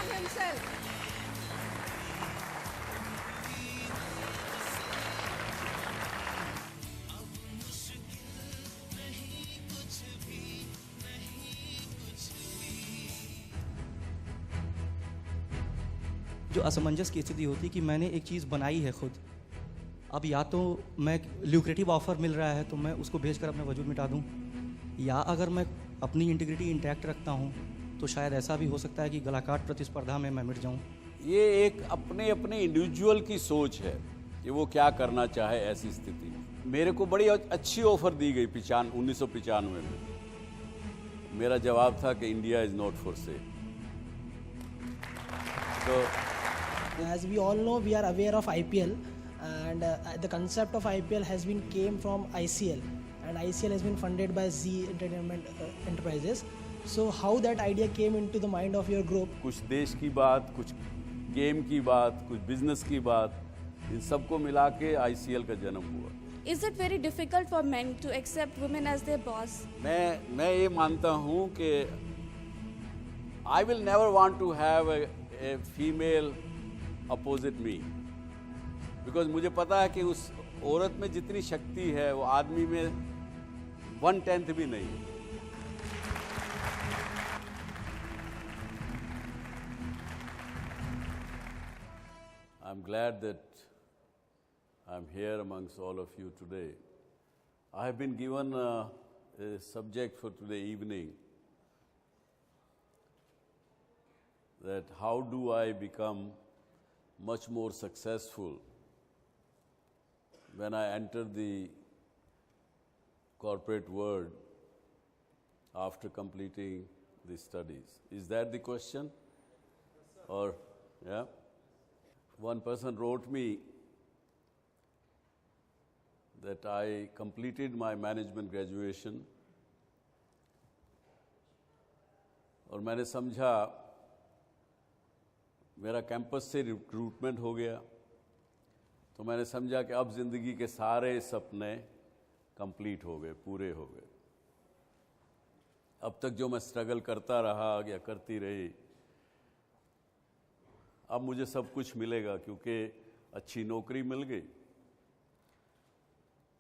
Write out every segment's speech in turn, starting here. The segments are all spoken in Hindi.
man himself. जो असमंजस की स्थिति होती है कि मैंने एक चीज़ बनाई है खुद, अब या तो मैं ल्यूक्रेटिव ऑफर मिल रहा है तो मैं उसको भेजकर अपना वजूद मिटा दूं, या अगर मैं अपनी इंटीग्रिटी इंटैक्ट रखता हूं तो शायद ऐसा भी हो सकता है कि गलाकाट प्रतिस्पर्धा में मैं मिट जाऊं। ये एक अपने अपने इंडिविजुअल की सोच है कि वो क्या करना चाहे ऐसी स्थिति में। मेरे को बड़ी अच्छी ऑफर दी गई 1995 में। मेरा जवाब था कि India is not for sale. तो As we all know, we are aware of IPL, and the concept of IPL has been came from ICL, and ICL has been funded by Z Entertainment Enterprises. So how that idea came into the mind of your group? कुछ देश की बात, कुछ गेम की बात, कुछ बिजनेस की बात, इन सबको मिला के ICL का जन्म हुआ। Is it very difficult for men to accept women as their boss? मैं ये मानता हूँ कि I will never want to have a female opposite me, because मुझे पता है कि उस औरत में जितनी शक्ति है वो आदमी में 1/10 भी नहीं है। I'm glad that I'm here amongst all of you today. I have been given a subject for today evening, that how do I become much more successful when I enter the corporate world after completing the studies. Is that the question? Or, yeah? One person wrote me that I completed my management graduation और मैंने समझा मेरा कैंपस से रिक्रूटमेंट हो गया, तो मैंने समझा कि अब ज़िंदगी के सारे सपने कंप्लीट हो गए, पूरे हो गए। अब तक जो मैं स्ट्रगल करता रहा या करती रही, अब मुझे सब कुछ मिलेगा क्योंकि अच्छी नौकरी मिल गई।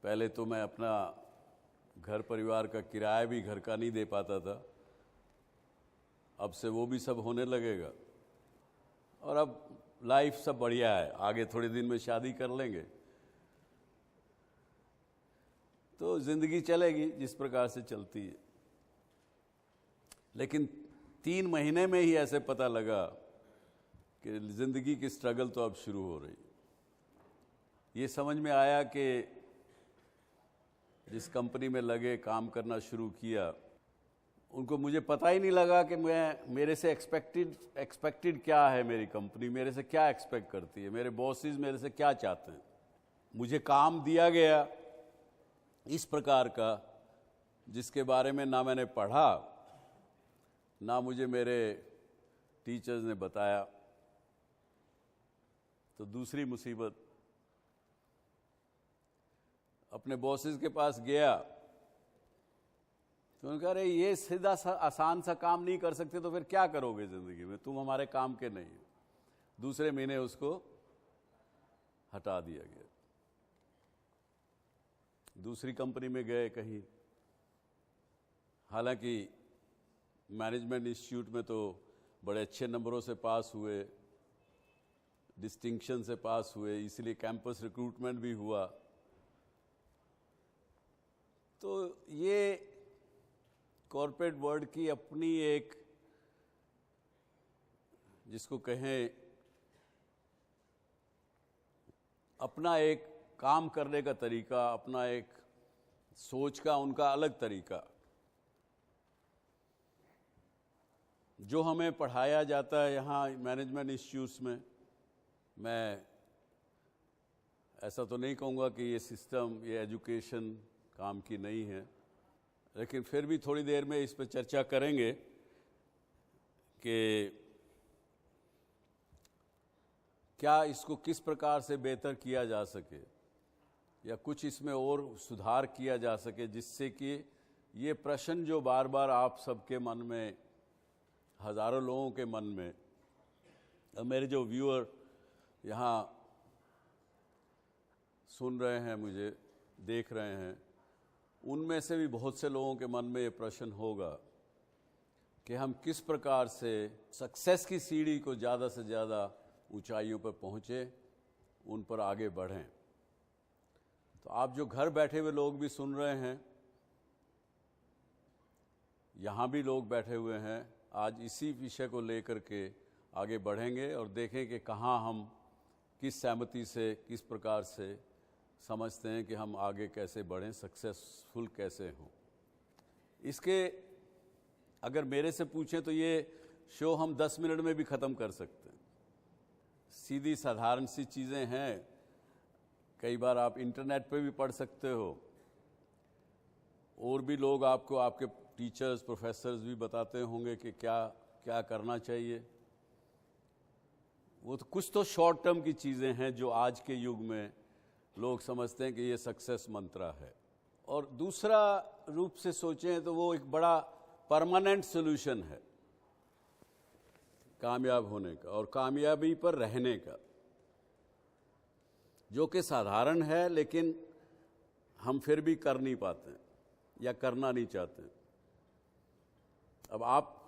पहले तो मैं अपना घर परिवार का किराया भी घर का नहीं दे पाता था, अब से वो भी सब होने लगेगा। और अब लाइफ सब बढ़िया है, आगे थोड़े दिन में शादी कर लेंगे तो ज़िंदगी चलेगी जिस प्रकार से चलती है। लेकिन 3 महीने में ही ऐसे पता लगा कि ज़िंदगी की स्ट्रगल तो अब शुरू हो रही। ये समझ में आया कि जिस कंपनी में लगे काम करना शुरू किया, उनको मुझे पता ही नहीं लगा कि मेरे से एक्सपेक्टेड क्या है, मेरी कंपनी मेरे से क्या एक्सपेक्ट करती है, मेरे बॉसेस मेरे से क्या चाहते हैं। मुझे काम दिया गया इस प्रकार का जिसके बारे में ना मैंने पढ़ा ना मुझे मेरे टीचर्स ने बताया। तो दूसरी मुसीबत, अपने बॉसेस के पास गया तो उन्होंने कहा, अरे ये सीधा सा आसान सा काम नहीं कर सकते तो फिर क्या करोगे ज़िंदगी में, तुम हमारे काम के नहीं हो। दूसरे महीने उसको हटा दिया गया। दूसरी कंपनी में गए कहीं, हालांकि मैनेजमेंट इंस्टीट्यूट में तो बड़े अच्छे नंबरों से पास हुए, डिस्टिंक्शन से पास हुए, इसलिए कैंपस रिक्रूटमेंट भी हुआ। तो ये कॉर्पोरेट वर्ल्ड की अपनी एक, जिसको कहें अपना एक काम करने का तरीका, अपना एक सोच का उनका अलग तरीका। जो हमें पढ़ाया जाता है यहाँ मैनेजमेंट इंस्टीट्यूट्स में, मैं ऐसा तो नहीं कहूँगा कि ये सिस्टम, ये एजुकेशन काम की नहीं है, लेकिन फिर भी थोड़ी देर में इस पर चर्चा करेंगे कि क्या इसको किस प्रकार से बेहतर किया जा सके या कुछ इसमें और सुधार किया जा सके, जिससे कि ये प्रश्न जो बार बार आप सबके मन में, हज़ारों लोगों के मन में अब मेरे जो व्यूअर यहाँ सुन रहे हैं, मुझे देख रहे हैं, उनमें से भी बहुत से लोगों के मन में ये प्रश्न होगा कि हम किस प्रकार से सक्सेस की सीढ़ी को ज़्यादा से ज़्यादा ऊंचाइयों पर पहुँचे, उन पर आगे बढ़ें। तो आप जो घर बैठे हुए लोग भी सुन रहे हैं, यहाँ भी लोग बैठे हुए हैं, आज इसी विषय को लेकर के आगे बढ़ेंगे और देखें कि कहाँ हम किस सहमति से, किस प्रकार से समझते हैं कि हम आगे कैसे बढ़ें, सक्सेसफुल कैसे हों। इसके अगर मेरे से पूछें तो ये शो हम 10 मिनट में भी ख़त्म कर सकते हैं। सीधी साधारण सी चीज़ें हैं, कई बार आप इंटरनेट पे भी पढ़ सकते हो, और भी लोग आपको, आपके टीचर्स, प्रोफेसर्स भी बताते होंगे कि क्या क्या करना चाहिए। वो तो कुछ तो शॉर्ट टर्म की चीज़ें हैं जो आज के युग में लोग समझते हैं कि ये सक्सेस मंत्रा है, और दूसरा रूप से सोचें तो वो एक बड़ा परमानेंट सॉल्यूशन है कामयाब होने का और कामयाबी पर रहने का, जो कि साधारण है लेकिन हम फिर भी कर नहीं पाते या करना नहीं चाहते। अब आप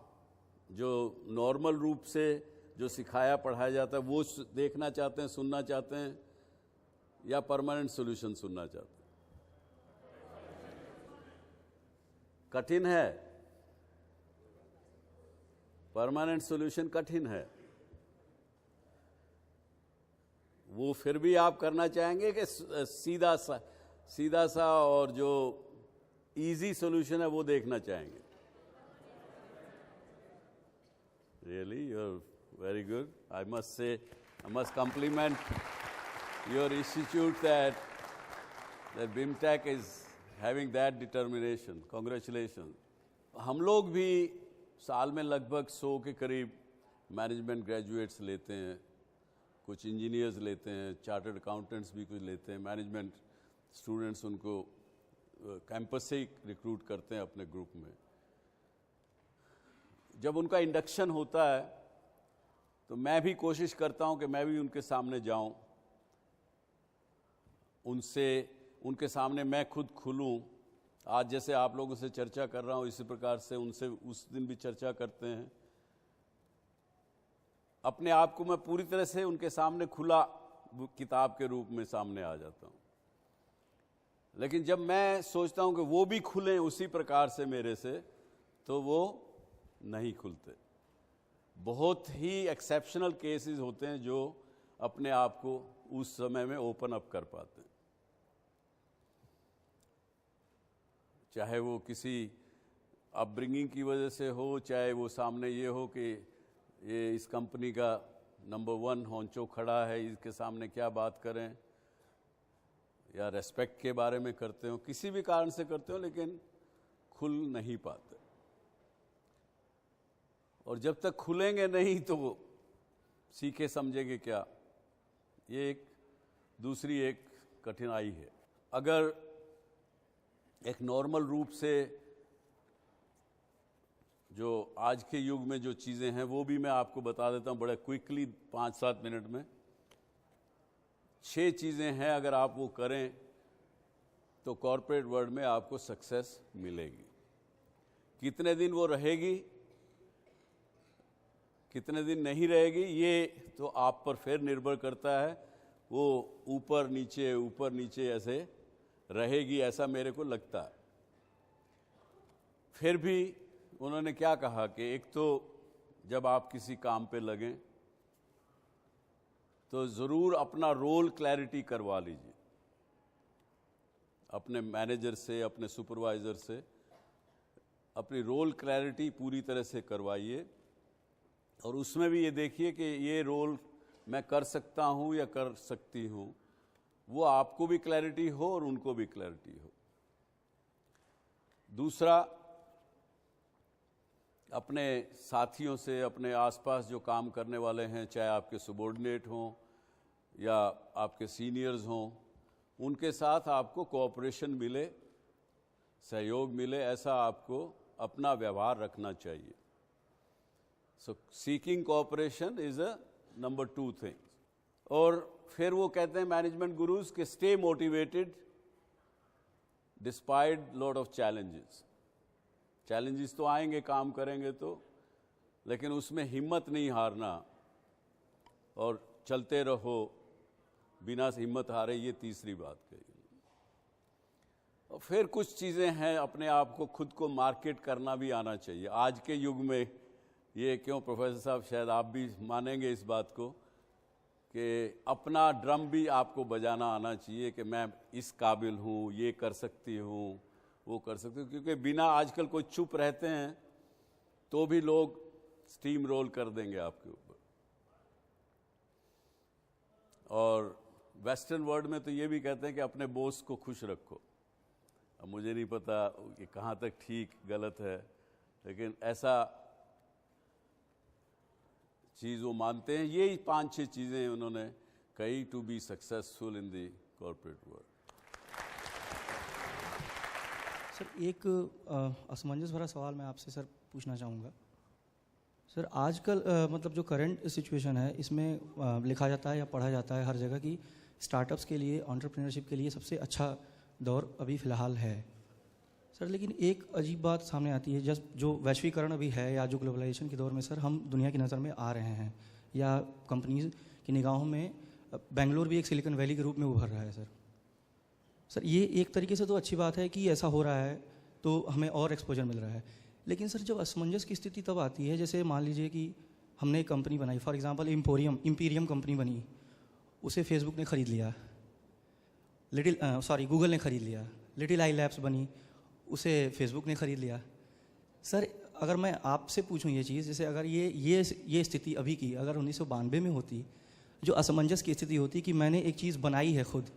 जो नॉर्मल रूप से जो सिखाया पढ़ाया जाता है वो देखना चाहते हैं, सुनना चाहते हैं, या परमानेंट सॉल्यूशन सुनना चाहते हैं? कठिन है, परमानेंट सॉल्यूशन कठिन है। वो फिर भी आप करना चाहेंगे कि सीधा सा और जो इजी सॉल्यूशन है वो देखना चाहेंगे? Really, you're very good. I must say, I must compliment your institute that BIMTech is having that determination. Congratulations. हम लोग भी साल में लगभग 100 के करीब मैनेजमेंट ग्रेजुएट्स लेते हैं, कुछ इंजीनियर्स लेते हैं, चार्टर्ड अकाउंटेंट्स भी कुछ लेते हैं, मैनेजमेंट स्टूडेंट्स उनको कैंपस से ही रिक्रूट करते हैं अपने ग्रुप में। जब उनका इंडक्शन होता है तो मैं भी कोशिश करता हूं कि मैं भी उनके सामने जाऊं, उनके सामने मैं खुद खुलूं। आज जैसे आप लोगों से चर्चा कर रहा हूं, इसी प्रकार से उनसे उस दिन भी चर्चा करते हैं। अपने आप को मैं पूरी तरह से उनके सामने खुला किताब के रूप में सामने आ जाता हूं। लेकिन जब मैं सोचता हूं कि वो भी खुलें उसी प्रकार से मेरे से, तो वो नहीं खुलते। बहुत ही एक्सेप्शनल केसेस होते हैं जो अपने आप को उस समय में ओपन अप कर पाते हैं, चाहे वो किसी अपब्रिंगिंग की वजह से हो, चाहे वो सामने ये हो कि ये इस कंपनी का नंबर 1 होंचो खड़ा है, इसके सामने क्या बात करें, या रेस्पेक्ट के बारे में करते हो, किसी भी कारण से करते हो, लेकिन खुल नहीं पाते। और जब तक खुलेंगे नहीं तो सीखे समझेंगे क्या, ये दूसरी एक कठिनाई है। अगर एक नॉर्मल रूप से जो आज के युग में जो चीज़ें हैं वो भी मैं आपको बता देता हूँ बड़े क्विकली, 5-7 मिनट में। 6 चीज़ें हैं, अगर आप वो करें तो कॉर्पोरेट वर्ल्ड में आपको सक्सेस मिलेगी। कितने दिन वो रहेगी, कितने दिन नहीं रहेगी, ये तो आप पर फिर निर्भर करता है। वो ऊपर नीचे ऐसे रहेगी, ऐसा मेरे को लगता है। फिर भी उन्होंने क्या कहा कि एक तो जब आप किसी काम पे लगें तो ज़रूर अपना रोल क्लैरिटी करवा लीजिए, अपने मैनेजर से, अपने सुपरवाइज़र से अपनी रोल क्लैरिटी पूरी तरह से करवाइए। और उसमें भी ये देखिए कि ये रोल मैं कर सकता हूँ या कर सकती हूँ, वो आपको भी क्लैरिटी हो और उनको भी क्लैरिटी हो। दूसरा, अपने साथियों से, अपने आसपास जो काम करने वाले हैं, चाहे आपके सबॉर्डिनेट हों या आपके सीनियर्स हों, उनके साथ आपको कोऑपरेशन मिले, सहयोग मिले, ऐसा आपको अपना व्यवहार रखना चाहिए। So seeking cooperation is a number 2 things. और फिर वो कहते हैं मैनेजमेंट गुरुज के stay motivated despite lot of challenges. Challenges तो आएंगे, काम करेंगे तो, लेकिन उसमें हिम्मत नहीं हारना और चलते रहो बिना हिम्मत हारे, ये तीसरी बात कही। और फिर कुछ चीज़ें हैं, अपने आप को खुद को मार्केट करना भी आना चाहिए आज के युग में। ये क्यों प्रोफेसर साहब, शायद आप भी मानेंगे इस बात को कि अपना ड्रम भी आपको बजाना आना चाहिए कि मैं इस काबिल हूँ, ये कर सकती हूँ, वो कर सकती हूँ। क्योंकि बिना, आजकल कोई चुप रहते हैं तो भी लोग स्टीम रोल कर देंगे आपके ऊपर। और वेस्टर्न वर्ल्ड में तो ये भी कहते हैं कि अपने बॉस को खुश रखो। अब मुझे नहीं पता कि कहाँ तक ठीक गलत है, लेकिन ऐसा चीज़ वो मानते हैं। यही 5-6 चीज़ें उन्होंने कही to be successful in the corporate world. Sir, एक असमंजस भरा सवाल मैं आपसे सर पूछना चाहूँगा। सर, आजकल मतलब जो करंट सिचुएशन है, इसमें लिखा जाता है या पढ़ा जाता है हर जगह कि स्टार्टअप्स के लिए, एंटरप्रेन्योरशिप के लिए सबसे अच्छा दौर अभी फ़िलहाल है। सर, लेकिन एक अजीब बात सामने आती है, जब जो वैश्वीकरण अभी है या जो ग्लोबलाइजेशन के दौर में सर हम दुनिया की नज़र में आ रहे हैं, या कंपनीज की निगाहों में बेंगलोर भी एक सिलिकॉन वैली के रूप में उभर रहा है। सर, ये एक तरीके से तो अच्छी बात है कि ऐसा हो रहा है, तो हमें और एक्सपोजर मिल रहा है। लेकिन सर, जब असमंजस की स्थिति तब आती है, जैसे मान लीजिए कि हमने एक कंपनी बनाई, फॉर एग्जांपल इम्पीरियम कंपनी बनी, उसे फेसबुक ने ख़रीद लिया, गूगल ने ख़रीद लिया। लिटिल आई लैब्स बनी, उसे फेसबुक ने ख़रीद लिया। सर, अगर मैं आपसे पूछूं ये चीज़, जैसे अगर ये स्थिति अभी की अगर 1992 में होती, जो असमंजस की स्थिति होती कि मैंने एक चीज़ बनाई है खुद,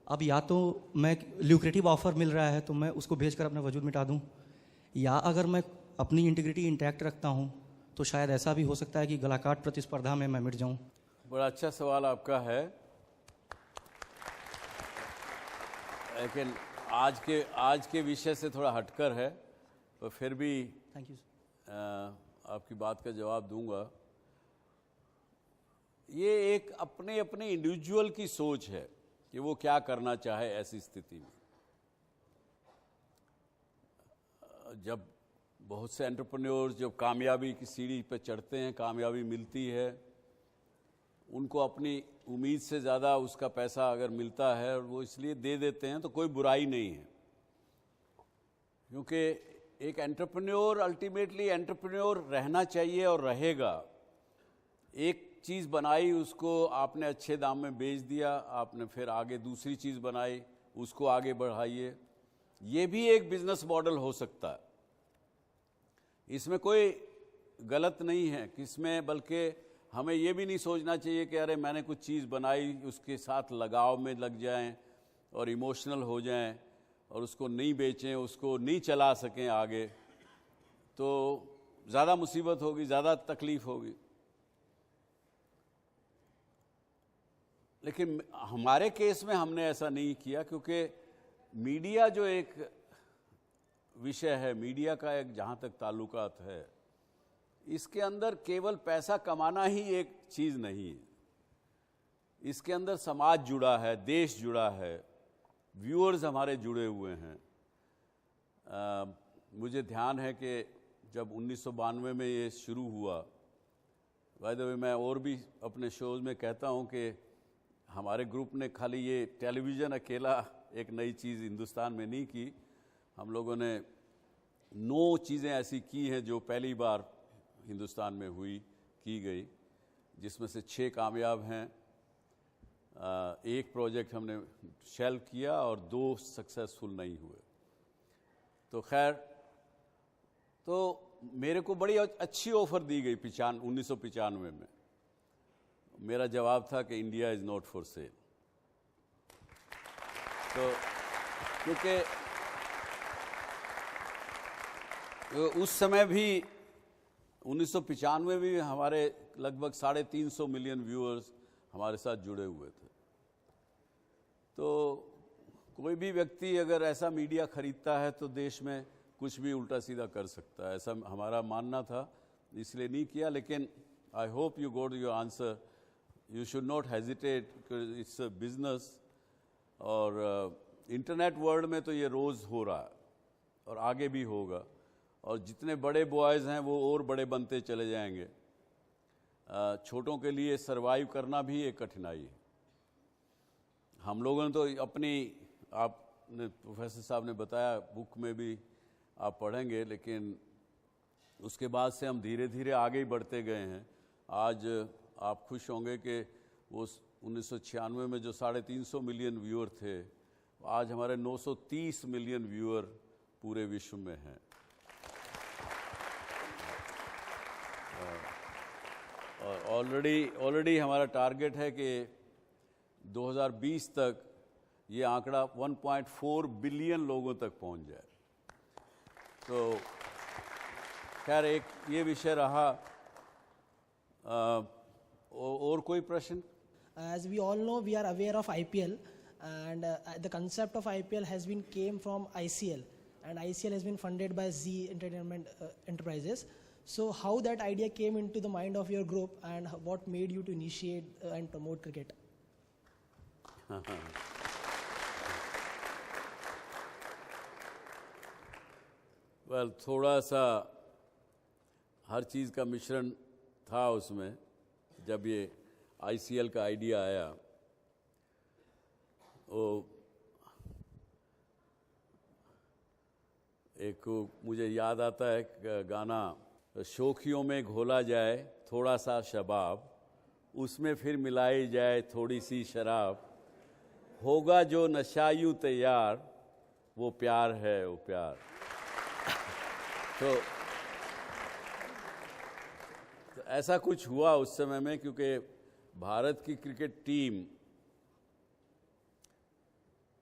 अब या तो मैं ल्यूक्रेटिव ऑफर मिल रहा है तो मैं उसको भेजकर अपना वजूद मिटा दूं, या अगर मैं अपनी इंटीग्रिटी इंटैक्ट रखता हूं तो शायद ऐसा भी हो सकता है कि गलाकाट प्रतिस्पर्धा में मैं मिट जाऊं। बड़ा अच्छा सवाल आपका है, लेकिन आज के विषय से थोड़ा हटकर है, तो फिर भी थैंक यू। आपकी बात का जवाब दूंगा। ये एक अपने इंडिविजुअल की सोच है कि वो क्या करना चाहे ऐसी स्थिति में। जब बहुत से एंटरप्रेन्योर्स जब कामयाबी की सीढ़ी पर चढ़ते हैं, कामयाबी मिलती है, उनको अपनी उम्मीद से ज़्यादा उसका पैसा अगर मिलता है और वो इसलिए दे देते हैं, तो कोई बुराई नहीं है। क्योंकि एक एंटरप्रेन्योर अल्टीमेटली एंटरप्रेन्योर रहना चाहिए और रहेगा। एक चीज़ बनाई, उसको आपने अच्छे दाम में बेच दिया, आपने फिर आगे दूसरी चीज़ बनाई, उसको आगे बढ़ाइए, ये भी एक बिजनेस मॉडल हो सकता है। इसमें कोई गलत नहीं है किसमें, बल्कि हमें ये भी नहीं सोचना चाहिए कि अरे मैंने कुछ चीज़ बनाई, उसके साथ लगाव में लग जाएं और इमोशनल हो जाएं और उसको नहीं बेचें, उसको नहीं चला सकें आगे, तो ज़्यादा मुसीबत होगी, ज़्यादा तकलीफ़ होगी। लेकिन हमारे केस में हमने ऐसा नहीं किया, क्योंकि मीडिया जो एक विषय है, मीडिया का एक जहाँ तक ताल्लुकात है, इसके अंदर केवल पैसा कमाना ही एक चीज़ नहीं है। इसके अंदर समाज जुड़ा है, देश जुड़ा है, व्यूअर्स हमारे जुड़े हुए हैं। मुझे ध्यान है कि जब 1992 में ये शुरू हुआ, बाय द वे मैं और भी अपने शोज़ में कहता हूँ कि हमारे ग्रुप ने खाली ये टेलीविज़न अकेला एक नई चीज़ हिंदुस्तान में नहीं की, हम लोगों ने 9 चीज़ें ऐसी की हैं जो पहली बार हिंदुस्तान में की गई, जिसमें से 6 कामयाब हैं। एक प्रोजेक्ट हमने शेल्व किया और 2 सक्सेसफुल नहीं हुए। तो खैर, तो मेरे को बड़ी अच्छी ऑफ़र दी गई 1995 में। मेरा जवाब था कि India is not for sale. तो क्योंकि उस समय भी 1995 में भी हमारे लगभग 350 मिलियन व्यूअर्स हमारे साथ जुड़े हुए थे। तो कोई भी व्यक्ति अगर ऐसा मीडिया खरीदता है तो देश में कुछ भी उल्टा सीधा कर सकता है, ऐसा हमारा मानना था, इसलिए नहीं किया। लेकिन I hope you got your answer. You should not hesitate because it's a business. और इंटरनेट वर्ल्ड में तो ये रोज़ हो रहा है और आगे भी होगा, और जितने बड़े बॉयज़ हैं वो और बड़े बनते चले जाएंगे। छोटों के लिए सरवाइव करना भी एक कठिनाई है। हम लोगों ने तो अपनी, आपने प्रोफेसर साहब ने बताया, बुक में भी आप पढ़ेंगे, लेकिन उसके बाद से हम धीरे धीरे आगे ही बढ़ते गए हैं। आज आप खुश होंगे कि वो 1996 में जो 350 मिलियन व्यूअर थे, आज हमारे 930 मिलियन व्यूअर पूरे विश्व में हैं। और ऑलरेडी हमारा टारगेट है कि 2020 तक ये आंकड़ा 1.4 बिलियन लोगों तक पहुंच जाए। तो खैर एक ये विषय रहा। और कोई प्रश्न? As we all know, we are aware of IPL, and the concept of IPL has been came from ICL, and ICL has been funded by Z Entertainment Enterprises. So how that idea came into the mind of your group, and what made you to initiate and promote cricket? Well, थोड़ा सा हर चीज़ का मिश्रण था उसमें। जब ये ICL का आइडिया आया, वो एक मुझे याद आता है गाना, शोखियों में घोला जाए थोड़ा सा शबाब, उसमें फिर मिलाई जाए थोड़ी सी शराब, होगा जो नशा यूं तैयार, वो प्यार है वो प्यार। तो ऐसा कुछ हुआ उस समय में, क्योंकि भारत की क्रिकेट टीम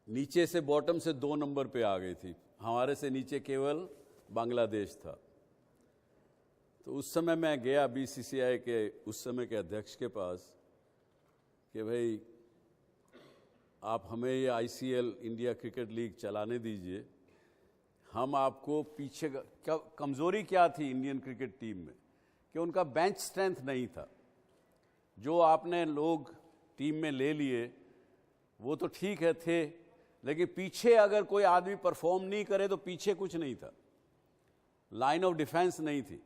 नीचे से, बॉटम से 2 नंबर पे आ गई थी। हमारे से नीचे केवल बांग्लादेश था। तो उस समय मैं गया BCCI के उस समय के अध्यक्ष के पास कि भाई आप हमें ये ICL इंडिया क्रिकेट लीग चलाने दीजिए, हम आपको पीछे क्या कमज़ोरी क्या थी इंडियन क्रिकेट टीम में कि उनका बेंच स्ट्रेंथ नहीं था। जो आपने लोग टीम में ले लिए वो तो ठीक है थे, लेकिन पीछे अगर कोई आदमी परफॉर्म नहीं करे तो पीछे कुछ नहीं था, लाइन ऑफ डिफेंस नहीं थी।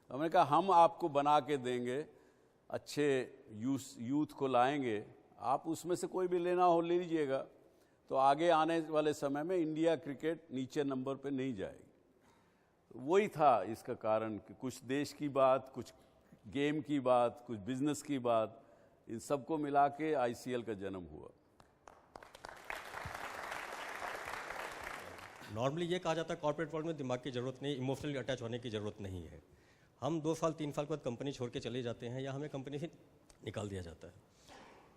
हमने कहा हम आपको बना के देंगे, अच्छे यूथ को लाएंगे, आप उसमें से कोई भी लेना हो ले लीजिएगा, तो आगे आने वाले समय में इंडिया क्रिकेट नीचे नंबर पे नहीं जाएगी। तो वही था इसका कारण कि कुछ देश की बात, कुछ गेम की बात, कुछ बिजनेस की बात, इन सबको मिला के ICL का जन्म हुआ। नॉर्मली ये कहा जाता है कॉर्पोरेट वर्ल्ड में दिमाग की ज़रूरत नहीं, इमोशनली अटैच होने की ज़रूरत नहीं है। हम 2 साल 3 साल के बाद कंपनी छोड़ के चले जाते हैं या हमें कंपनी से निकाल दिया जाता है।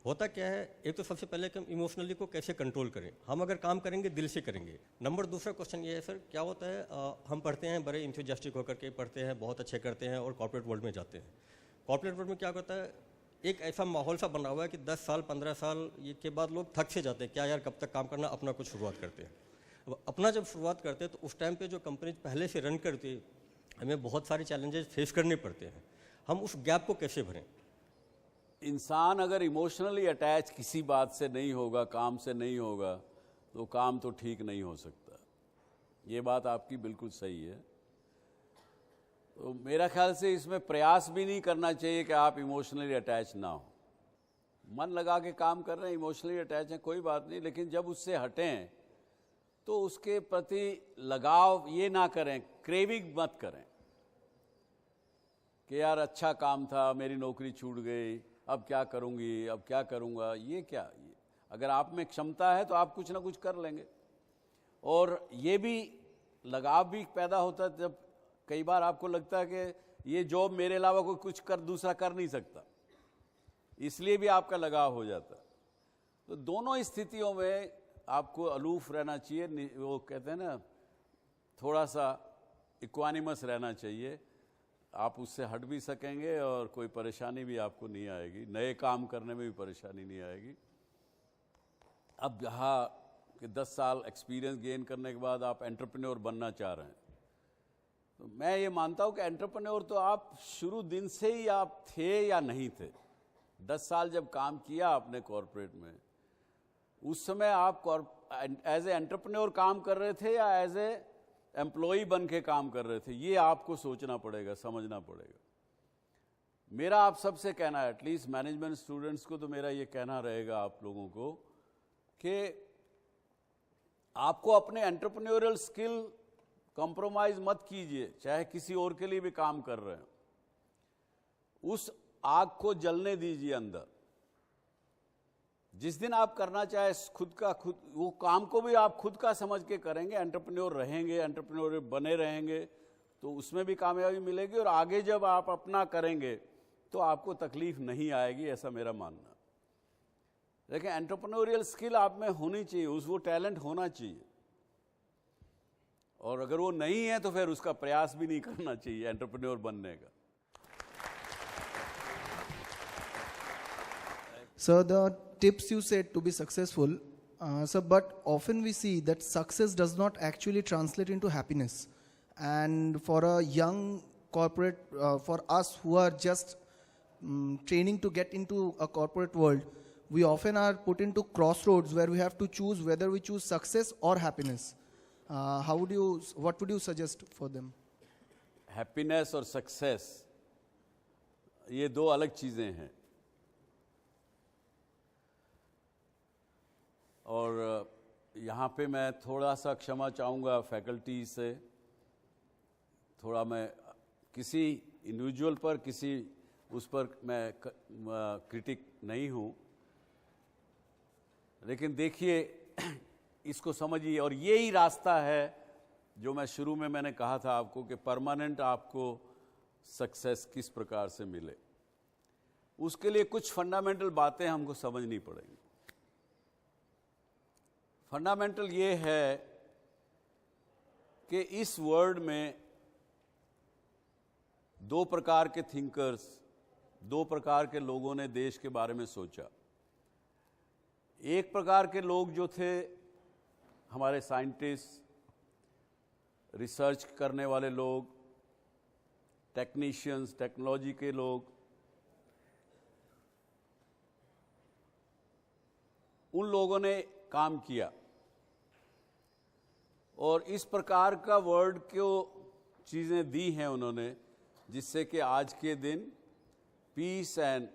होता क्या है, एक तो सबसे पहले कि हम इमोशनली को कैसे कंट्रोल करें। हम अगर काम करेंगे दिल से करेंगे। नंबर दूसरा क्वेश्चन ये है सर, क्या होता है हम पढ़ते हैं, बड़े इंथुजियास्टिक होकर के पढ़ते हैं, बहुत अच्छे करते हैं और कॉर्पोरेट वर्ल्ड में जाते हैं। कॉर्पोरेट वर्ल्ड में क्या होता है, एक ऐसा माहौल सा बना हुआ है कि 10 साल 15 साल ये के बाद लोग थक से जाते हैं, क्या यार कब तक काम करना, अपना कुछ शुरुआत करते हैं। अब अपना जब शुरुआत करते हैं तो उस टाइम पे जो कंपनी पहले से रन करती है, हमें बहुत सारे चैलेंजेस फेस करने पड़ते हैं। हम उस गैप को कैसे भरें? इंसान अगर इमोशनली अटैच किसी बात से नहीं होगा, काम से नहीं होगा, तो काम तो ठीक नहीं हो सकता। ये बात आपकी बिल्कुल सही है। तो मेरा ख्याल से इसमें प्रयास भी नहीं करना चाहिए कि आप इमोशनली अटैच ना हो। मन लगा के काम कर रहे हैं, इमोशनली अटैच हैं, कोई बात नहीं, लेकिन जब उससे हटें तो उसके प्रति लगाव ये ना करें, क्रेविंग मत करें कि यार अच्छा काम था, मेरी नौकरी छूट गई, अब क्या करूंगी, अब क्या करूंगा। ये क्या, ये अगर आप में क्षमता है तो आप कुछ ना कुछ कर लेंगे। और ये भी लगाव भी पैदा होता है जब कई बार आपको लगता है कि ये जॉब मेरे अलावा कोई कुछ दूसरा कर नहीं सकता, इसलिए भी आपका लगाव हो जाता है। तो दोनों स्थितियों में आपको अलूफ रहना चाहिए। वो कहते हैं ना, थोड़ा सा इक्वानिमस रहना चाहिए। आप उससे हट भी सकेंगे और कोई परेशानी भी आपको नहीं आएगी, नए काम करने में भी परेशानी नहीं आएगी। अब यहाँ कि 10 साल एक्सपीरियंस गेन करने के बाद आप एंटरप्रेन्योर बनना चाह रहे हैं, तो मैं ये मानता हूं कि एंटरप्रेन्योर तो आप शुरू दिन से ही आप थे या नहीं थे। 10 साल जब काम किया आपने कॉरपोरेट में, उस समय आप एज ए एंटरप्रेन्योर काम कर रहे थे या एज ए एम्प्लॉय बन के काम कर रहे थे, ये आपको सोचना पड़ेगा, समझना पड़ेगा। मेरा आप सबसे कहना है, एटलीस्ट मैनेजमेंट स्टूडेंट्स को तो मेरा ये कहना रहेगा आप लोगों को कि आपको अपने एंटरप्रेन्योरियल स्किल कॉम्प्रोमाइज मत कीजिए, चाहे किसी और के लिए भी काम कर रहे हैं। उस आग को जलने दीजिए अंदर। जिस दिन आप करना चाहे खुद वो काम को भी आप खुद का समझ के करेंगे, एंटरप्रेन्योर रहेंगे, एंटरप्रेन्योर बने रहेंगे, तो उसमें भी कामयाबी मिलेगी। और आगे जब आप अपना करेंगे तो आपको तकलीफ नहीं आएगी, ऐसा मेरा मानना। लेकिन एंटरप्रेन्योरियल स्किल आप में होनी चाहिए, वो टैलेंट होना चाहिए। और अगर वो नहीं है तो फिर उसका प्रयास भी नहीं करना चाहिए एंटरप्रेन्योर बनने का। So the tips you said to be successful, but often we see that success does not actually translate into happiness. And for a young corporate, for us who are just training to get into a corporate world, we often are put into crossroads where we have to choose whether we choose success or happiness. What would you suggest for them? Happiness और सक्सेस ये दो अलग चीजें हैं। और यहाँ पे मैं थोड़ा सा क्षमा चाहूँगा फैकल्टी से। थोड़ा मैं किसी इंडिविजुअल पर, किसी उस पर मैं क्रिटिक नहीं हूँ, लेकिन देखिए इसको समझिए। और यही रास्ता है जो मैं शुरू में मैंने कहा था आपको कि परमानेंट आपको सक्सेस किस प्रकार से मिले। उसके लिए कुछ फंडामेंटल बातें हमको समझनी पड़ेंगी। फंडामेंटल ये है कि इस वर्ल्ड में दो प्रकार के थिंकर्स, दो प्रकार के लोगों ने देश के बारे में सोचा। एक प्रकार के लोग जो थे हमारे साइंटिस्ट, रिसर्च करने वाले लोग, टेक्नीशियंस, टेक्नोलॉजी के लोग, उन लोगों ने काम किया। और इस प्रकार का वर्ल्ड को चीज़ें दी हैं उन्होंने, जिससे कि आज के दिन पीस एंड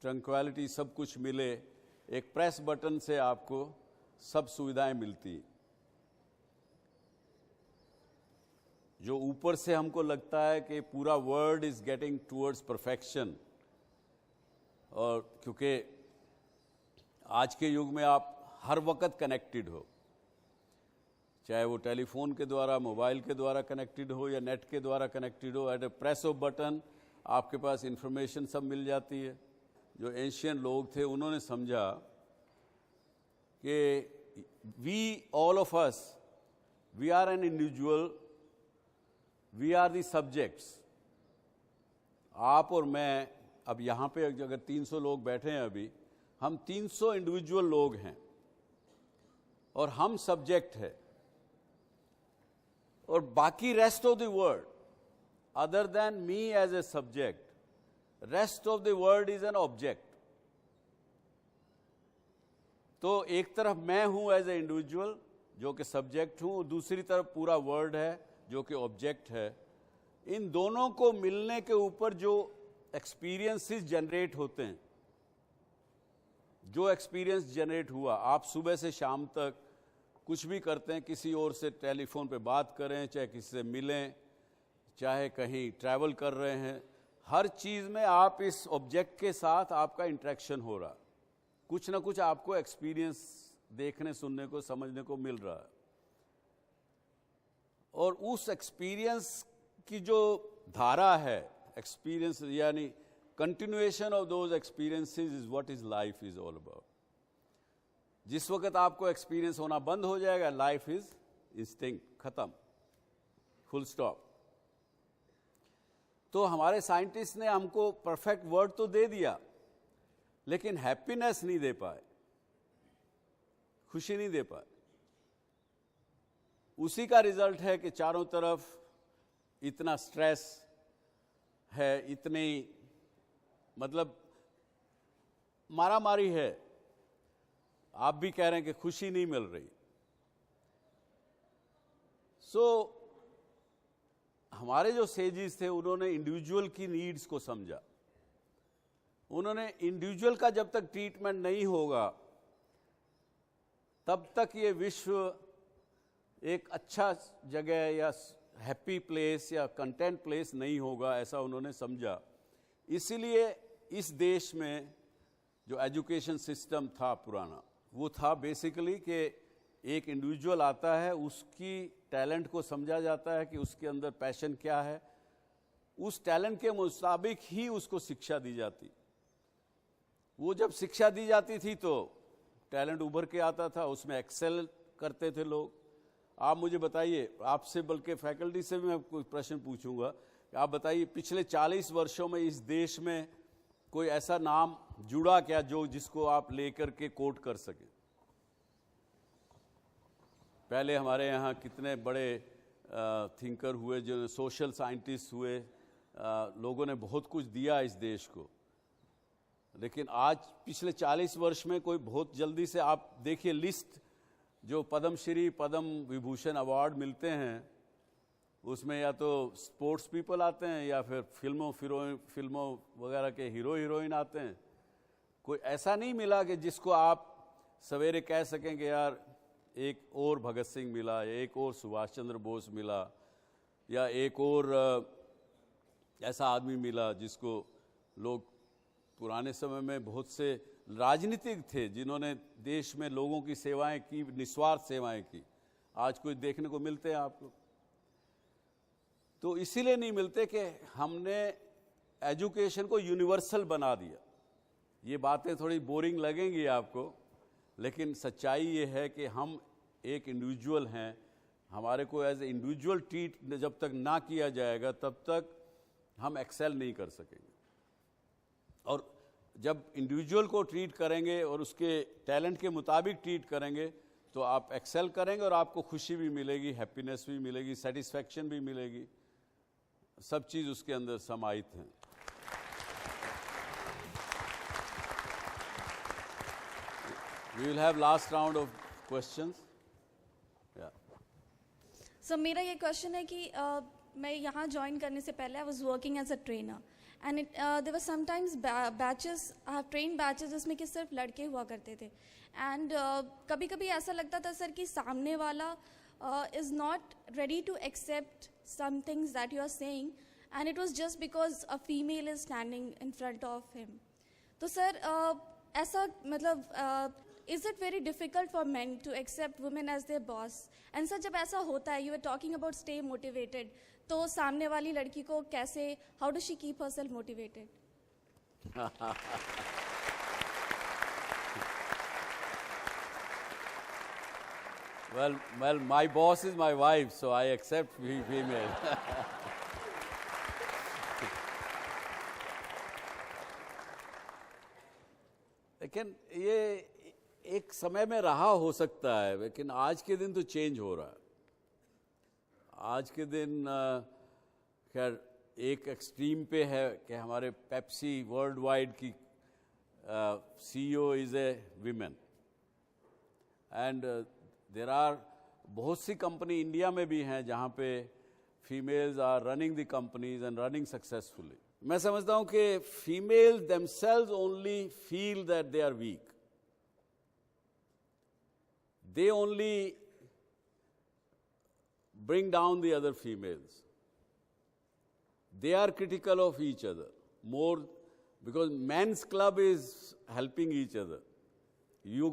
ट्रंक्विलिटी सब कुछ मिले। एक प्रेस बटन से आपको सब सुविधाएं मिलती। जो ऊपर से हमको लगता है कि पूरा world is getting towards perfection, और क्योंकि आज के युग में आप हर वक्त कनेक्टेड हो, चाहे वो टेलीफोन के द्वारा, मोबाइल के द्वारा कनेक्टेड हो या नेट के द्वारा कनेक्टेड हो, एट ए प्रेस ऑफ बटन आपके पास इंफॉर्मेशन सब मिल जाती है। जो एंशियंट लोग थे उन्होंने समझा कि we all of us, we are an individual, we are the subjects. आप और मैं, अब यहाँ पे अगर 300 लोग बैठे हैं अभी, हम 300 इंडिविजुअल लोग हैं और हम सब्जेक्ट है। और बाकी rest of the world, other than me as a subject, rest of the world is an object. तो एक तरफ मैं हूं एज ए इंडिविजुअल जो कि सब्जेक्ट हूं, दूसरी तरफ पूरा वर्ल्ड है जो कि ऑब्जेक्ट है। इन दोनों को मिलने के ऊपर जो एक्सपीरियंसेस जनरेट होते हैं, जो एक्सपीरियंस जनरेट हुआ, आप सुबह से शाम तक कुछ भी करते हैं, किसी और से टेलीफोन पे बात करें, चाहे किसी से मिलें, चाहे कहीं ट्रैवल कर रहे हैं, हर चीज़ में आप इस ऑब्जेक्ट के साथ आपका इंटरेक्शन हो रहा, कुछ ना कुछ आपको एक्सपीरियंस देखने, सुनने को, समझने को मिल रहा है। और उस एक्सपीरियंस की जो धारा है, एक्सपीरियंस यानी continuation of those experiences is what is life is all about. जिस वक्त आपको एक्सपीरियंस होना बंद हो जाएगा, लाइफ इज इंस्टिंक्ट, खत्म, फुल स्टॉप। तो हमारे साइंटिस्ट ने हमको परफेक्ट वर्ड तो दे दिया, लेकिन हैप्पीनेस नहीं दे पाए, खुशी नहीं दे पाए। उसी का रिजल्ट है कि चारों तरफ इतना स्ट्रेस है, इतनी मतलब मारामारी है, आप भी कह रहे हैं कि खुशी नहीं मिल रही। हमारे जो सेजिस थे उन्होंने इंडिविजुअल की नीड्स को समझा। उन्होंने इंडिविजुअल का जब तक ट्रीटमेंट नहीं होगा तब तक ये विश्व एक अच्छा जगह या हैप्पी प्लेस या कंटेंट प्लेस नहीं होगा, ऐसा उन्होंने समझा। इसीलिए इस देश में जो एजुकेशन सिस्टम था पुराना, वो था बेसिकली कि एक इंडिविजुअल आता है, उसकी टैलेंट को समझा जाता है कि उसके अंदर पैशन क्या है, उस टैलेंट के मुताबिक ही उसको शिक्षा दी जाती। वो जब शिक्षा दी जाती थी तो टैलेंट उभर के आता था, उसमें एक्सेल करते थे लोग। आप मुझे बताइए, आपसे बल्कि फैकल्टी से भी मैं कोई प्रश्न पूछूंगा कि आप बताइए पिछले 40 वर्षों में इस देश में कोई ऐसा नाम जुड़ा क्या जो जिसको आप लेकर के कोट कर सके? पहले हमारे यहाँ कितने बड़े थिंकर हुए, जो सोशल साइंटिस्ट हुए, लोगों ने बहुत कुछ दिया इस देश को। लेकिन आज पिछले 40 वर्ष में कोई बहुत जल्दी से आप देखिए लिस्ट, जो पद्मश्री पद्म विभूषण अवार्ड मिलते हैं उसमें या तो स्पोर्ट्स पीपल आते हैं या फिर फिल्मों वगैरह के हीरो हीरोइन आते हैं। कोई ऐसा नहीं मिला कि जिसको आप सवेरे कह सकें कि यार एक और भगत सिंह मिला, या एक और सुभाष चंद्र बोस मिला, या एक और ऐसा आदमी मिला जिसको लोग, पुराने समय में बहुत से राजनीतिक थे जिन्होंने देश में लोगों की सेवाएं की, निस्वार्थ सेवाएं की, आज कोई देखने को मिलते हैं आपको? तो इसीलिए नहीं मिलते कि हमने एजुकेशन को यूनिवर्सल बना दिया। ये बातें थोड़ी बोरिंग लगेंगी आपको, लेकिन सच्चाई ये है कि हम एक इंडिविजुअल हैं। हमारे को एज ए इंडिविजुअल ट्रीट जब तक ना किया जाएगा तब तक हम एक्सेल नहीं कर सकेंगे। और जब इंडिविजुअल को ट्रीट करेंगे और उसके टैलेंट के मुताबिक ट्रीट करेंगे तो आप एक्सेल करेंगे और आपको खुशी भी मिलेगी, हैप्पीनेस भी मिलेगी, सेटिस्फैक्शन भी मिलेगी, सब चीज़ उसके अंदर समाहित हैं। We will have last round of questions. Yeah. So मेरा ये क्वेश्चन है कि मैं यहाँ ज्वाइन करने से पहले I was working as a trainer and there were sometimes batches, I have train batches जिसमें कि सिर्फ लड़के हुआ करते थे। एंड कभी कभी ऐसा लगता था सर कि सामने वाला is not ready to accept some things that you are saying, and it was just because a female is standing in front of him. तो सर ऐसा मतलब is it very difficult for men to accept women as their boss? And sir जब ऐसा होता है, you were talking about stay motivated, तो सामने वाली लड़की को कैसे, how does she keep herself motivated? Well, my boss is my wife, so I accept female. लेकिन ये एक समय में रहा हो सकता है, लेकिन आज के दिन तो चेंज हो रहा है। आज के दिन खैर एक एक्सट्रीम पे है कि हमारे पेप्सी वर्ल्ड वाइड की CEO is a women, and there are बहुत सी कंपनी इंडिया में भी हैं जहाँ पे females are running the companies and running successfully. मैं समझता हूँ कि females themselves only feel that they are weak, they only bring down the other females. They are critical of each other more because men's club is helping each other. You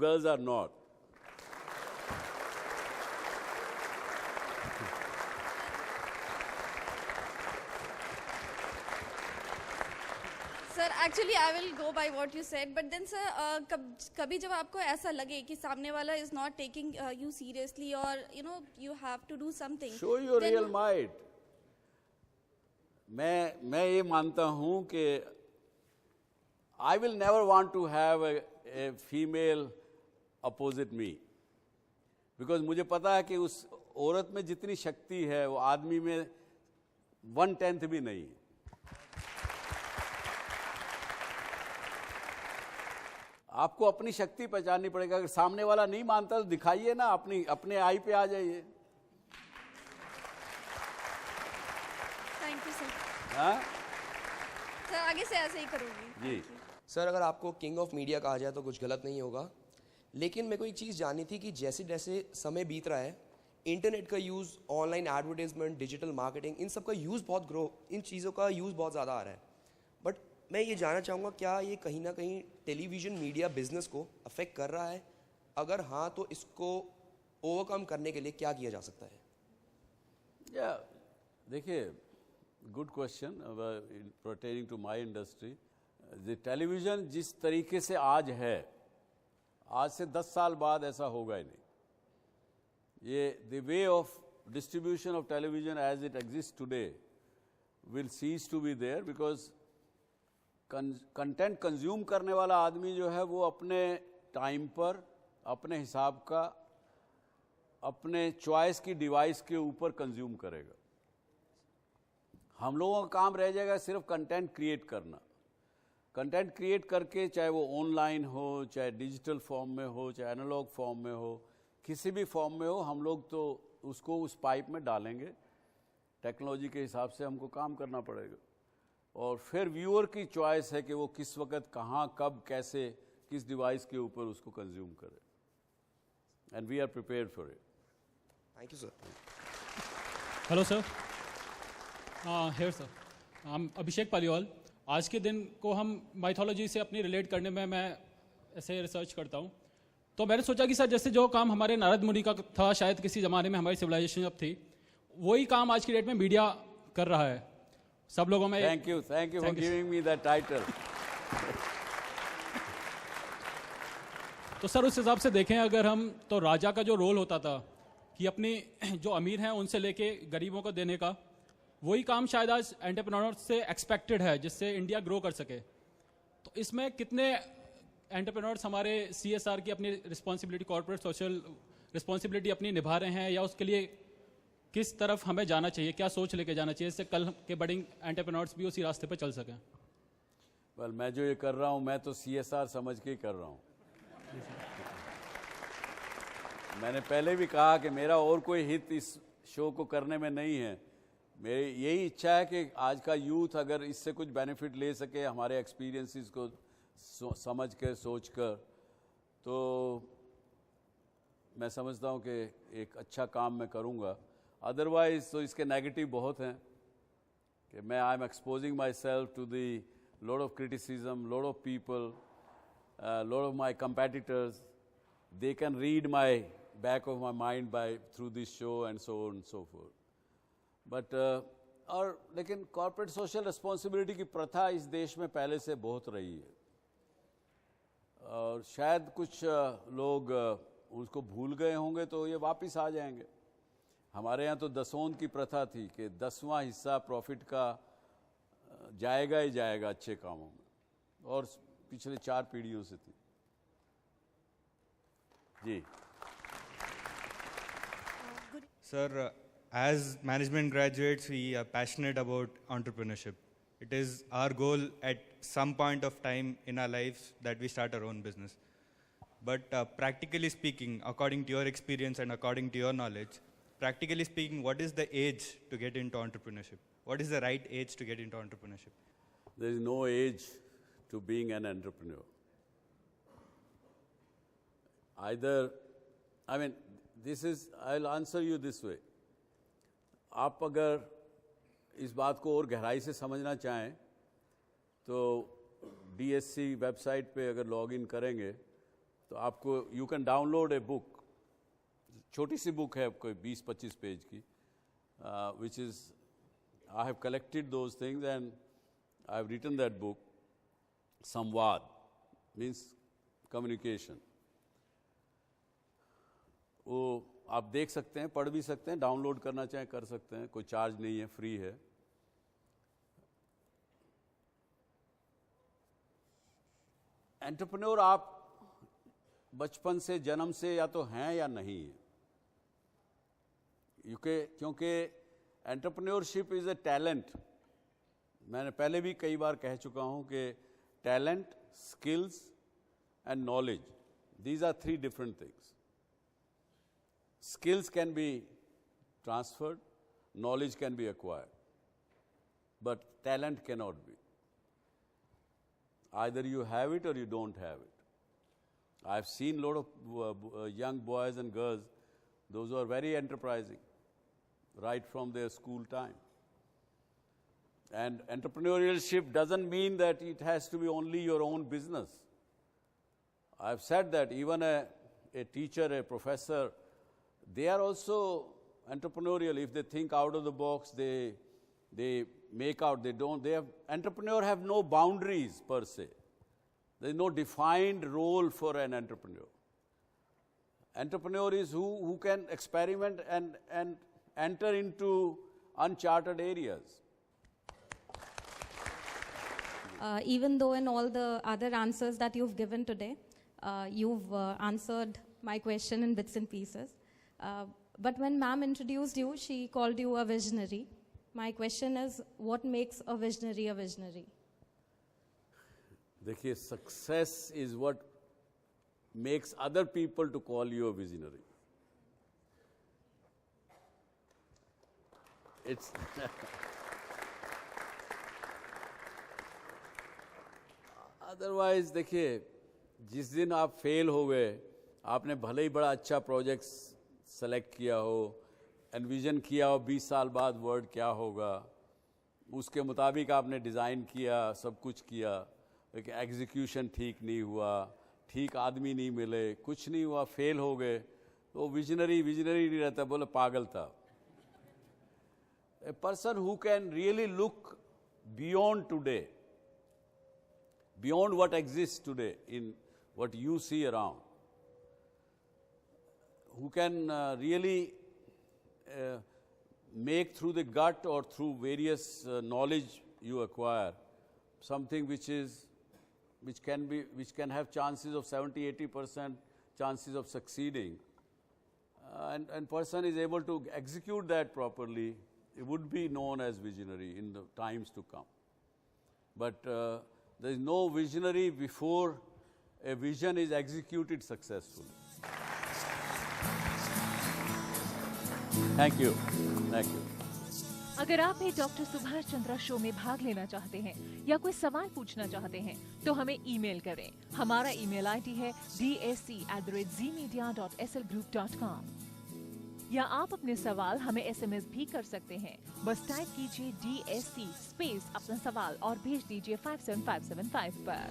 girls are not. Sir actually I will go by what you said, but then sir कभी जब आपको ऐसा लगे कि सामने वाला is not taking you seriously और you know you have to do something, show your real mind. मैं ये मानता हूं कि I will never want to have a female opposite me, because मुझे पता है कि उस औरत में जितनी शक्ति है वो आदमी में 1/10 भी नहीं है। आपको अपनी शक्ति पहचाननी पड़ेगा। अगर सामने वाला नहीं मानता तो दिखाइए ना, अपने आई पे आ जाइए। Thank you sir. हाँ सर आगे से ऐसे ही करूँगी। जी। सर अगर आपको किंग ऑफ मीडिया कहा जाए तो कुछ गलत नहीं होगा, लेकिन मेरे को एक चीज़ जाननी थी कि जैसे जैसे समय बीत रहा है, इंटरनेट का use, online advertisement, digital marketing, इन सब का यूज़ इन चीज़ों का यूज़ बहुत ज़्यादा आ रहा है। बट मैं ये जानना चाहूँगा, क्या ये कहीं ना कहीं टेलीविज़न मीडिया बिजनेस को अफेक्ट कर रहा है? अगर हाँ, तो इसको ओवरकम करने के लिए क्या किया जा सकता है? या देखिए, good question pertaining to my industry. Television जिस तरीके से आज है, आज से 10 साल बाद ऐसा होगा ही नहीं। ये the way of distribution of television as it exist today will cease to be there, because content consume करने वाला आदमी जो है वो अपने टाइम पर, अपने हिसाब का, अपने चॉइस की डिवाइस के ऊपर कंज्यूम करेगा। हम लोगों का काम रह जाएगा सिर्फ कंटेंट क्रिएट करना। कंटेंट क्रिएट करके, चाहे वो ऑनलाइन हो, चाहे डिजिटल फॉर्म में हो, चाहे एनालॉग फॉर्म में हो, किसी भी फॉर्म में हो, हम लोग तो उसको उस पाइप में डालेंगे। टेक्नोलॉजी के हिसाब से हमको काम करना पड़ेगा, और फिर व्यूअर की चॉइस है कि वो किस वक्त, कहाँ, कब, कैसे, किस डिवाइस के ऊपर उसको कंज्यूम करे। And we are prepared for it. Thank you sir. Hello sir, here sir, हम अभिषेक पालीवाल। आज के दिन को हम माइथोलॉजी से अपनी रिलेट करने में मैं ऐसे रिसर्च करता हूँ। तो मैंने सोचा कि सर जैसे जो काम हमारे नारद मुनि का था, शायद किसी ज़माने में हमारी सिविलाइजेशन जब थी, वही काम आज की डेट में मीडिया कर रहा है। सब लोगों में thank you for giving me that title. तो सर उस हिसाब से देखें अगर हम, तो राजा का जो रोल होता था कि अपनी जो अमीर हैं उनसे लेके गरीबों को देने का, वही काम शायद आज एंटरप्रेन्योर से एक्सपेक्टेड है, जिससे इंडिया ग्रो कर सके। तो इसमें कितने एंटरप्रेन्योर्स हमारे CSR की अपनी रिस्पॉन्सिबिलिटी, कॉर्पोरेट सोशल रिस्पॉन्सिबिलिटी अपनी निभा रहे हैं, या उसके लिए किस तरफ हमें जाना चाहिए, क्या सोच लेके जाना चाहिए, इससे कल के बडिंग एंटरप्रेन्योर्स भी उसी रास्ते पर चल सकें? वेल, मैं जो ये कर रहा हूँ, मैं तो CSR समझ के ही कर रहा हूँ। मैंने पहले भी कहा कि मेरा और कोई हित इस शो को करने में नहीं है। मेरी यही इच्छा है कि आज का यूथ अगर इससे कुछ बेनिफिट ले सके, हमारे एक्सपीरियंसेस को समझ कर, सोच कर, तो मैं समझता हूँ कि एक अच्छा काम मैं करूँगा। अदरवाइज तो इसके नेगेटिव बहुत हैं कि मैं I am exposing myself to the lot of criticism, lot of people, lot of my competitors, they can read my back of my mind by through this show and so on so forth. But और लेकिन कॉर्पोरेट सोशल रिस्पॉन्सिबिलिटी की प्रथा इस देश में पहले से बहुत रही है, और शायद कुछ लोग उसको भूल गए होंगे, तो ये वापस आ जाएंगे। हमारे यहाँ तो दसों की प्रथा थी कि 10वां हिस्सा प्रॉफिट का जाएगा ही जाएगा अच्छे कामों में, और पिछले 4 पीढ़ियों से थी। जी Sir, as management graduates, we are passionate about entrepreneurship. It is our goal at some point of time in our lives that we start our own business. But practically speaking, according to your experience and according to your knowledge, practically speaking, what is the age to get into entrepreneurship? What is the right age to get into entrepreneurship? There is no age to being an entrepreneur. Either, I mean, I'll answer you this way. आप अगर इस बात को और गहराई से समझना चाहें तो DSC वेबसाइट पे अगर लॉग इन करेंगे तो आपको you can download a book, छोटी सी बुक है कोई 20-25 पेज की, which is I have collected those things and I have written that book. संवाद मीन्स कम्युनिकेशन, वो आप देख सकते हैं, पढ़ भी सकते हैं, डाउनलोड करना चाहें कर सकते हैं, कोई चार्ज नहीं है, फ्री है। एंटरप्रेन्योर आप बचपन से, जन्म से या तो हैं या नहीं है, क्योंकि एंटरप्रेन्योरशिप इज़ ए टैलेंट. मैंने पहले भी कई बार कह चुका हूँ कि talent, skills and knowledge, these are three different things. Skills can be transferred, knowledge can be acquired, but talent cannot be. Either you have it or you don't have it. I've seen a lot of young boys and girls, those who are very enterprising, right from their school time. And entrepreneurship doesn't mean that it has to be only your own business. I've said that even a teacher, a professor, they are also entrepreneurial. If they think out of the box, they make out, entrepreneur have no boundaries per se. There is no defined role for an entrepreneur. Entrepreneur is who can experiment and enter into uncharted areas. Even though in all the other answers that you've given today, you've answered my question in bits and pieces. But when ma'am introduced you, she called you a visionary. My question is, what makes a visionary a visionary? देखिए, success is what makes other people to call you a visionary. It's otherwise देखिए, जिस दिन आप फेल हो गए, आपने भले ही बड़ा अच्छा प्रोजेक्ट सेलेक्ट किया हो, एनविजन किया हो 20 साल बाद वर्ड क्या होगा, उसके मुताबिक आपने डिज़ाइन किया, सब कुछ किया, लेकिन एग्जीक्यूशन ठीक नहीं हुआ, ठीक आदमी नहीं मिले, कुछ नहीं हुआ, फेल हो गए, तो विजनरी नहीं रहता, बोले पागल था. A person who can really look beyond today, beyond what exists today in what you see around, who can really make through the gut or through various knowledge you acquire something which can have chances of 70-80% chances of succeeding, and person is able to execute that properly, it would be known as visionary in the times to come. But there is no visionary before a vision is executed successfully. Thank you. Thank you. अगर आप भी डॉक्टर सुभाष चंद्रा शो में भाग लेना चाहते हैं या कोई सवाल पूछना चाहते हैं तो हमें ईमेल करें. हमारा ईमेल आईडी है dsc@zmedia.slgroup.com. या आप अपने सवाल हमें SMS भी कर सकते हैं. बस टाइप कीजिए DSC स्पेस अपना सवाल और भेज दीजिए 57575 पर.